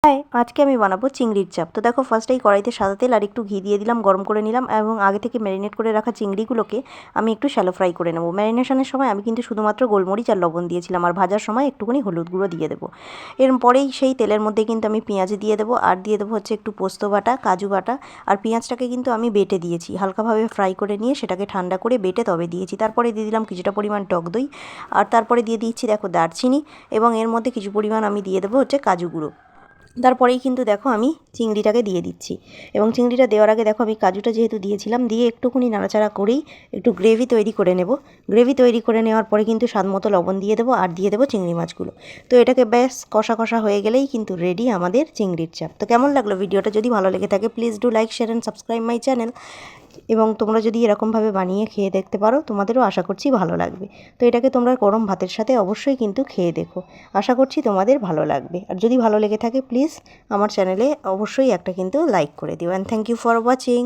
High, আজকে আমি বানাবো চিংড়ির চাপ। তো দেখো ফার্স্টেই কড়াইতে সাদা তেল আর একটু ঘি দিয়ে দিলাম, গরম করে নিলাম এবং আগে থেকে ম্যারিনেট করে রাখা চিংড়িগুলোকে আমি একটু শ্যালো ফ্রাই করে নেব। ম্যারিনেশনের সময় আমি কিন্তু শুধুমাত্র গোলমরিচ আর লবণ দিয়েছিলাম, আর ভাজার সময় একটুখানি হলুদ গুঁড়ো দিয়ে দেবো। এরপরেই সেই তেলের মধ্যে কিন্তু আমি পেঁয়াজ দিয়ে দেবো, আর দিয়ে দেবো হচ্ছে একটু পোস্ত বাটা, কাজু বাটা, আর পেঁয়াজটাকে কিন্তু আমি বেটে দিয়েছি, হালকাভাবে ফ্রাই করে নিয়ে সেটাকে ঠান্ডা করে বেটে তবে দিয়েছি। তারপরে দিয়ে দিলাম কিছুটা পরিমাণ টক দই, আর তারপরে দিয়ে দিচ্ছি দেখো দারচিনি, এবং এর মধ্যে কিছু পরিমাণ আমি দিয়ে দেবো হচ্ছে কাজু গুঁড়ো। তারপরেই কিন্তু দেখো আমি চিংড়িটাকে দিয়ে দিচ্ছি, এবং চিংড়িটা দেওয়ার আগে দেখো আমি কাজুটা যেহেতু দিয়েছিলাম, দিয়ে একটুখানি নাড়াচাড়া করেই একটু গ্রেভি তৈরি করে নেব। গ্রেভি তৈরি করে নেওয়ার পরে কিন্তু স্বাদ মতো লবণ দিয়ে দেবো, আর দিয়ে দেবো চিংড়ি মাছগুলো। তো এটাকে বেশ কষা কষা হয়ে গেলেই কিন্তু রেডি আমাদের চিংড়ির চাপ। তো কেমন লাগলো ভিডিওটা? যদি ভালো লেগে থাকে please do like, share and subscribe my channel. এবং তোমরা যদি এরকমভাবে বানিয়ে খেয়ে দেখতে পারো, তোমাদেরও আশা করছি ভালো লাগবে। তো এটাকে তোমরা গরম ভাতের সাথে অবশ্যই কিন্তু খেয়ে দেখো, আশা করছি তোমাদের ভালো লাগবে। আর যদি ভালো লেগে থাকে প্লিজ আমার চ্যানেলে অবশ্যই একটা কিন্তু লাইক করে দিও। And thank you for watching.